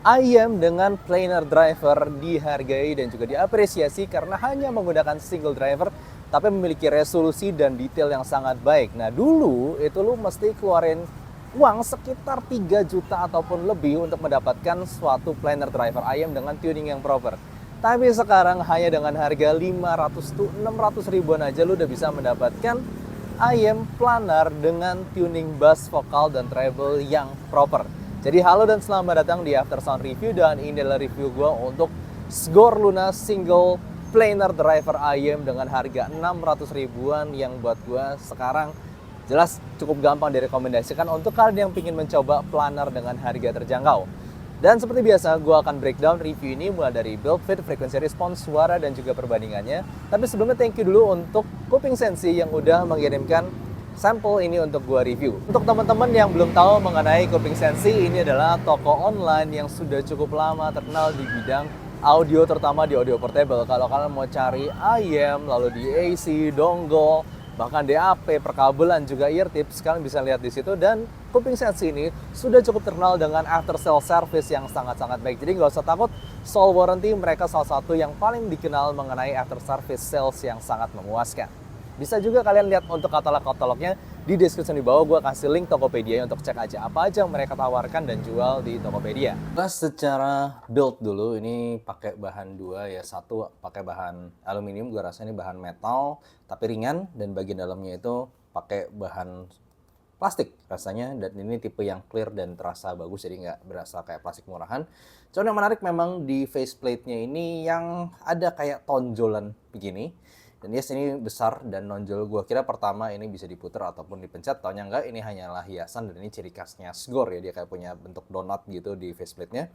IM dengan planar driver dihargai dan juga diapresiasi karena hanya menggunakan single driver tapi memiliki resolusi dan detail yang sangat baik. Nah dulu itu lu mesti keluarin uang sekitar 3 juta ataupun lebih untuk mendapatkan suatu planar driver IM dengan tuning yang proper. Tapi sekarang hanya dengan harga 500 to 600 ribuan aja lu udah bisa mendapatkan IM planar dengan tuning bass, vokal, dan treble yang proper. Jadi halo dan selamat datang di After Sound Review, dan ini adalah review gue untuk Sgor Luna Single Planar Driver IM dengan harga 600 ribuan yang buat gue sekarang jelas cukup gampang direkomendasikan untuk kalian yang ingin mencoba planar dengan harga terjangkau. Dan seperti biasa, gue akan breakdown review ini mulai dari build fit, frequency response, suara, dan juga perbandingannya. Tapi sebelumnya thank you dulu untuk Kuping Sensi yang udah mengirimkan sampel ini untuk gue review. Untuk teman-teman yang belum tahu mengenai Kuping Sensi, ini adalah toko online yang sudah cukup lama terkenal di bidang audio, terutama di audio portable. Kalau kalian mau cari IM, lalu di AC, dongle, bahkan DAP, perkabelan, juga ear tips, kalian bisa lihat di situ. Dan Kuping Sensi ini sudah cukup terkenal dengan after sale service yang sangat-sangat baik. Jadi nggak usah takut, soal warranty mereka salah satu yang paling dikenal mengenai after service sales yang sangat memuaskan. Bisa juga kalian lihat untuk katalog-katalognya di description di bawah. Gue kasih link Tokopedia untuk cek aja apa aja yang mereka tawarkan dan jual di Tokopedia. Bahas secara build dulu, ini pakai bahan dua ya. Satu pakai bahan aluminium, gue rasa ini bahan metal tapi ringan, dan bagian dalamnya itu pakai bahan plastik rasanya, dan ini tipe yang clear dan terasa bagus, jadi nggak berasa kayak plastik murahan. Cuman yang menarik memang di faceplate-nya ini yang ada kayak tonjolan begini. Dan yes, ini besar dan nonjol. Gua kira pertama ini bisa diputar ataupun dipencet, taunya enggak, ini hanyalah hiasan dan ini ciri khasnya Sgor ya, dia kayak punya bentuk donat gitu di faceplate-nya.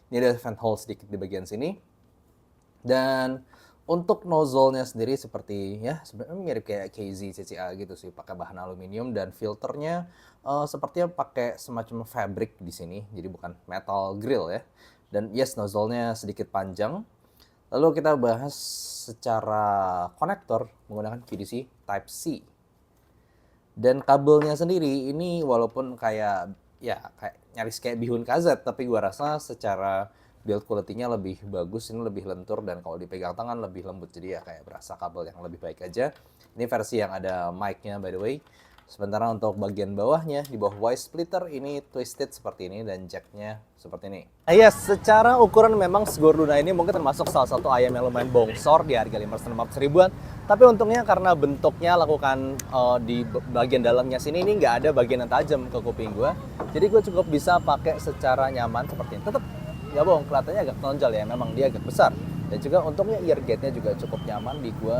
Ini ada vent hole sedikit di bagian sini. Dan untuk nozzle-nya sendiri seperti ya sebenarnya mirip kayak KZ CCA gitu sih, pakai bahan aluminium, dan filternya sepertinya pakai semacam fabric di sini, jadi bukan metal grill ya. Dan yes, nozzle-nya sedikit panjang. Lalu kita bahas secara konektor menggunakan VDC Type-C. Dan kabelnya sendiri ini walaupun kayak nyaris kayak bihun KZ, tapi gua rasa secara build quality-nya lebih bagus, ini lebih lentur, dan kalau dipegang tangan lebih lembut, jadi ya kayak berasa kabel yang lebih baik aja. Ini versi yang ada mic-nya by the way. Sementara untuk bagian bawahnya, di bawah voice splitter ini twisted seperti ini, dan jack-nya seperti ini. Yes, secara ukuran memang Sgor Luna ini mungkin termasuk salah satu ayam yang lumayan bongsor di harga 550 ribuan. Tapi untungnya karena bentuknya lakukan di bagian dalamnya sini, ini nggak ada bagian yang tajam ke kuping gue. Jadi gue cukup bisa pakai secara nyaman seperti ini. Tetap ya bohong, kelihatannya agak tonjol ya, memang dia agak besar. Dan juga untungnya ear gate-nya juga cukup nyaman di gue,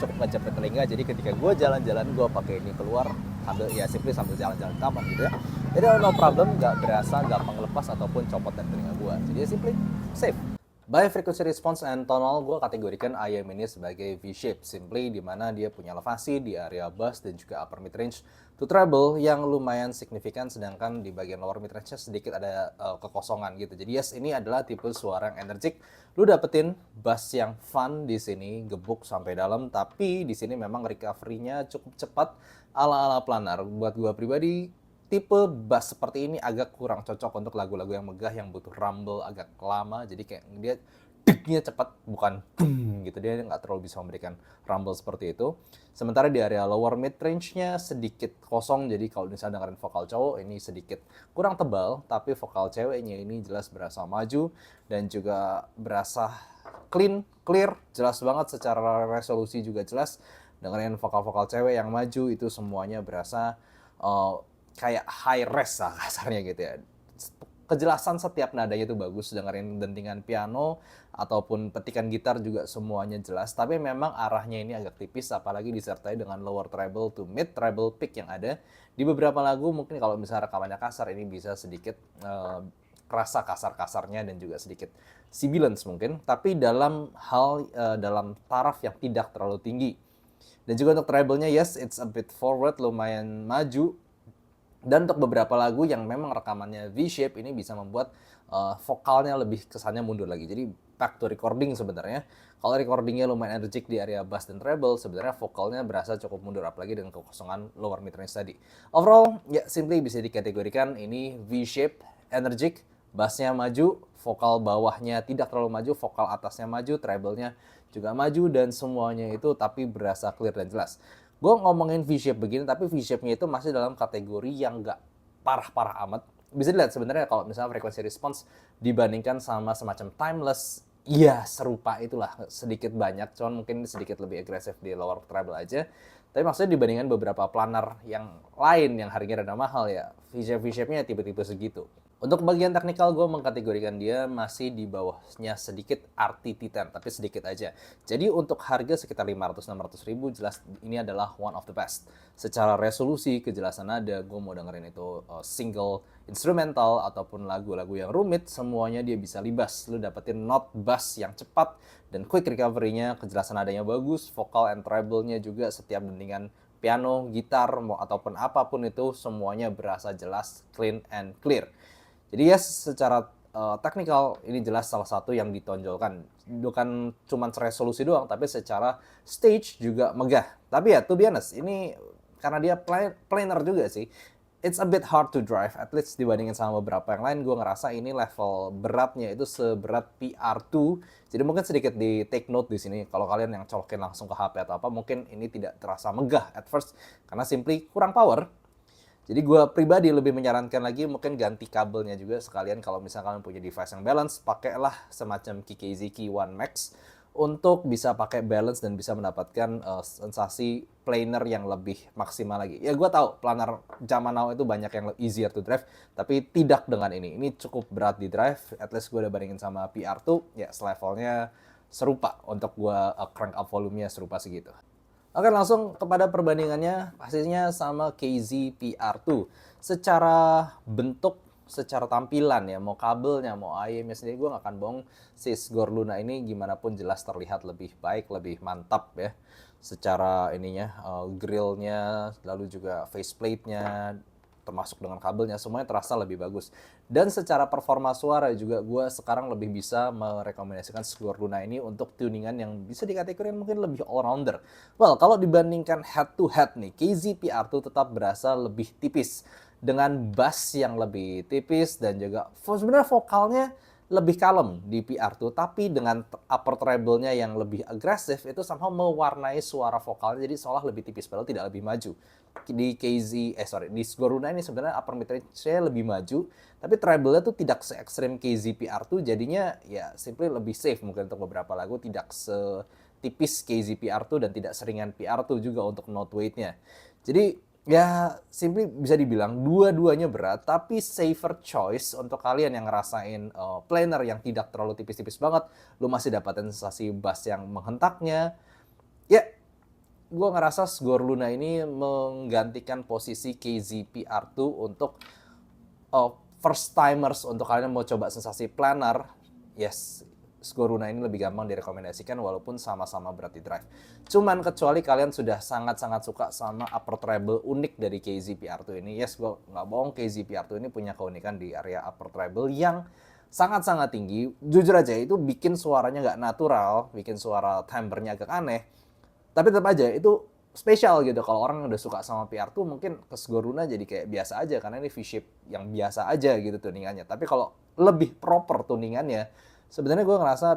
cukup ngejepit telinga. Jadi ketika gue jalan-jalan, gue pakai ini keluar sambil ya simply sambil jalan-jalan di taman gitu ya. Jadi no problem, nggak berasa gampang lepas ataupun copot dari telinga gue. Jadi ya simply safe. By frequency response and tonal, gue kategorikan IM ini sebagai V-shape, simply di mana dia punya elevasi di area bass dan juga upper mid range to treble yang lumayan signifikan, sedangkan di bagian lower mid range-nya sedikit ada kekosongan gitu. Jadi yes, ini adalah tipe suara yang energik. Lu dapetin bass yang fun di sini, gebuk sampai dalam, tapi di sini memang recovery-nya cukup cepat ala-ala planar. Buat gue pribadi, tipe bass seperti ini agak kurang cocok untuk lagu-lagu yang megah yang butuh rumble agak lama. Jadi kayak dia diknya cepat, bukan gitu, dia nggak terlalu bisa memberikan rumble seperti itu. Sementara di area lower mid range-nya sedikit kosong, jadi kalau misalnya dengerin vokal cowok ini sedikit kurang tebal, tapi vokal ceweknya ini jelas berasa maju dan juga berasa clean, clear, jelas banget. Secara resolusi juga jelas. Dengerin vokal-vokal cewek yang maju itu semuanya berasa kayak high res lah kasarnya gitu ya. Kejelasan setiap nadanya itu bagus, dengerin dentingan piano ataupun petikan gitar juga semuanya jelas. Tapi memang arahnya ini agak tipis, apalagi disertai dengan lower treble to mid treble pick yang ada. Di beberapa lagu mungkin kalau misalnya rekamannya kasar, ini bisa sedikit kerasa kasar-kasarnya dan juga sedikit sibilance mungkin. Tapi dalam hal dalam taraf yang tidak terlalu tinggi. Dan juga untuk treble-nya, yes, it's a bit forward, lumayan maju. Dan untuk beberapa lagu yang memang rekamannya V-shape, ini bisa membuat vokalnya lebih kesannya mundur lagi. Jadi back to recording sebenarnya. Kalau recordingnya lumayan energik di area bass dan treble, sebenarnya vokalnya berasa cukup mundur, apalagi dengan kekosongan lower mid range tadi. Overall, ya simply bisa dikategorikan ini V-shape, energik, bassnya maju, vokal bawahnya tidak terlalu maju, vokal atasnya maju, treble-nya juga maju, dan semuanya itu tapi berasa clear dan jelas. Gue ngomongin V-shape begini, tapi V-shape-nya itu masih dalam kategori yang nggak parah-parah amat. Bisa dilihat sebenarnya kalau misalnya frekuensi response dibandingkan sama semacam timeless, iya serupa itulah, sedikit banyak, cuman mungkin sedikit lebih agresif di lower treble aja. Tapi maksudnya dibandingkan beberapa planar yang lain yang harganya rada mahal ya, V-shape-nya tipe-tipe segitu. Untuk bagian teknikal gue mengkategorikan dia masih di bawahnya sedikit RT Titan, tapi sedikit aja. Jadi untuk harga sekitar 500-600 ribu, jelas ini adalah one of the best. Secara resolusi, kejelasan nada, gue mau dengerin itu single instrumental ataupun lagu-lagu yang rumit, semuanya dia bisa libas. Lu dapetin note bass yang cepat dan quick recovery-nya, kejelasan nadanya bagus, vokal and treble-nya juga setiap dendingan piano, gitar, ataupun apapun itu semuanya berasa jelas, clean and clear. Jadi ya secara teknikal ini jelas salah satu yang ditonjolkan. Bukan cuma resolusi doang, tapi secara stage juga megah. Tapi ya to be honest, ini karena dia planar juga sih, it's a bit hard to drive, at least dibandingin sama beberapa yang lain. Gue ngerasa ini level beratnya itu seberat PR2. Jadi mungkin sedikit di take note di sini. Kalau kalian yang colokin langsung ke HP atau apa, mungkin ini tidak terasa megah at first karena simply kurang power. Jadi gue pribadi lebih menyarankan lagi mungkin ganti kabelnya juga sekalian. Kalau misalnya kalian punya device yang balance, pakailah semacam KKZ Key One Max untuk bisa pakai balance dan bisa mendapatkan sensasi planar yang lebih maksimal lagi. Ya gue tahu planar zaman now itu banyak yang easier to drive, tapi tidak dengan ini. Ini cukup berat di drive, at least gue udah bandingin sama PR2, ya selevelnya serupa untuk gue crank up volumenya serupa segitu. Oke, langsung kepada perbandingannya, pastinya sama KZ PR2. Secara bentuk, secara tampilan ya, mau kabelnya, mau IM-nya sendiri, gue gak akan bohong, si Sgor Luna ini gimana pun jelas terlihat lebih baik, lebih mantap ya. Secara ininya, grillnya, lalu juga faceplate-nya, termasuk dengan kabelnya, semuanya terasa lebih bagus. Dan secara performa suara juga gue sekarang lebih bisa merekomendasikan Sgor Luna ini untuk tuningan yang bisa dikategorikan mungkin lebih all-rounder. Well, kalau dibandingkan head to head nih, KZ PR2 tetap berasa lebih tipis. Dengan bass yang lebih tipis dan juga sebenarnya vokalnya lebih kalem di PR2, tapi dengan upper treble-nya yang lebih agresif itu somehow mewarnai suara vokalnya jadi seolah lebih tipis padahal tidak lebih maju. Di di Sgor Luna ini sebenarnya upper mid-range-nya lebih maju, tapi treble-nya tuh tidak se-ekstrim KZ PR2, jadinya ya simply lebih safe mungkin untuk beberapa lagu, tidak setipis KZ PR2 dan tidak seringan PR2 juga untuk note weight-nya. Jadi ya, simply bisa dibilang dua-duanya berat, tapi safer choice untuk kalian yang ngerasain planar yang tidak terlalu tipis-tipis banget, lu masih dapatin sensasi bass yang menghentaknya. Ya, gue ngerasa Sgor Luna ini menggantikan posisi KZ PR2 untuk first timers, untuk kalian yang mau coba sensasi planar. Yes, Sgor Luna ini lebih gampang direkomendasikan walaupun sama-sama berat di drive. Cuman kecuali kalian sudah sangat-sangat suka sama upper treble unik dari KZ PR2 ini. Yes, gue nggak bohong, KZ PR2 ini punya keunikan di area upper treble yang sangat-sangat tinggi. Jujur aja itu bikin suaranya nggak natural, bikin suara timbre-nya agak aneh. Tapi tetap aja itu spesial gitu. Kalau orang udah suka sama PR2 mungkin ke Sgor Luna jadi kayak biasa aja karena ini V-shape yang biasa aja gitu tuningannya. Tapi kalau lebih proper tuningannya, sebenarnya gue ngerasa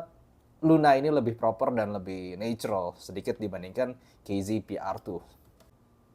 Luna ini lebih proper dan lebih natural sedikit dibandingkan KZ PR2.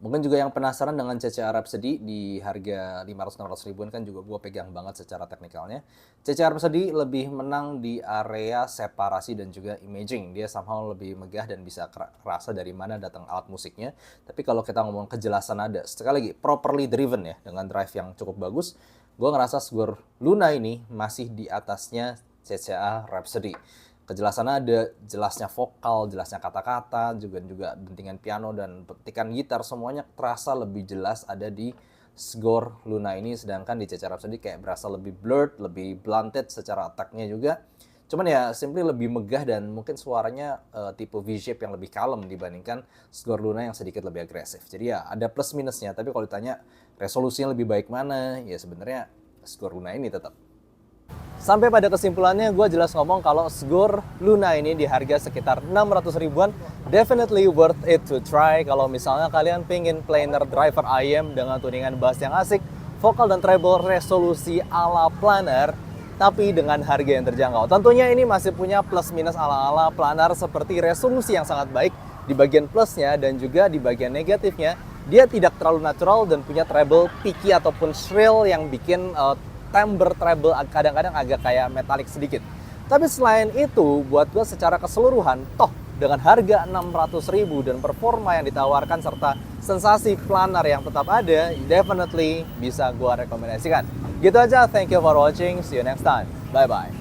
Mungkin juga yang penasaran dengan CCA Rhapsody di harga 500-600 ribuan kan juga gue pegang banget secara teknikalnya. CCA Rhapsody lebih menang di area separasi dan juga imaging. Dia somehow lebih megah dan bisa kerasa dari mana datang alat musiknya. Tapi kalau kita ngomong kejelasan nada, sekali lagi properly driven ya dengan drive yang cukup bagus, gue ngerasa Sgor Luna ini masih di atasnya CCA Rhapsody. Kejelasan nada, jelasnya vokal, jelasnya kata-kata, juga dentingan piano dan petikan gitar, semuanya terasa lebih jelas ada di Sgor Luna ini. Sedangkan di CCA Rhapsody kayak berasa lebih blurred, lebih blunted secara attack-nya juga. Cuman ya simply lebih megah dan mungkin suaranya tipe V-shape yang lebih kalem dibandingkan Sgor Luna yang sedikit lebih agresif. Jadi ya ada plus minusnya, tapi kalau ditanya resolusinya lebih baik mana, ya sebenarnya Sgor Luna ini tetap. Sampai pada kesimpulannya gue jelas ngomong kalau Sgor Luna ini di harga sekitar 600 ribuan definitely worth it to try. Kalau misalnya kalian pengen planar driver IM dengan tuningan bass yang asik, vokal dan treble resolusi ala planar, tapi dengan harga yang terjangkau. Tentunya ini masih punya plus minus ala-ala planar seperti resolusi yang sangat baik di bagian plusnya dan juga di bagian negatifnya. Dia tidak terlalu natural dan punya treble picky ataupun shrill yang bikin timbre treble kadang-kadang agak kayak metalik sedikit. Tapi selain itu, buat gue secara keseluruhan, toh dengan harga 600.000 dan performa yang ditawarkan serta sensasi planar yang tetap ada, definitely bisa gue rekomendasikan. Gitu aja, thank you for watching, see you next time, bye-bye.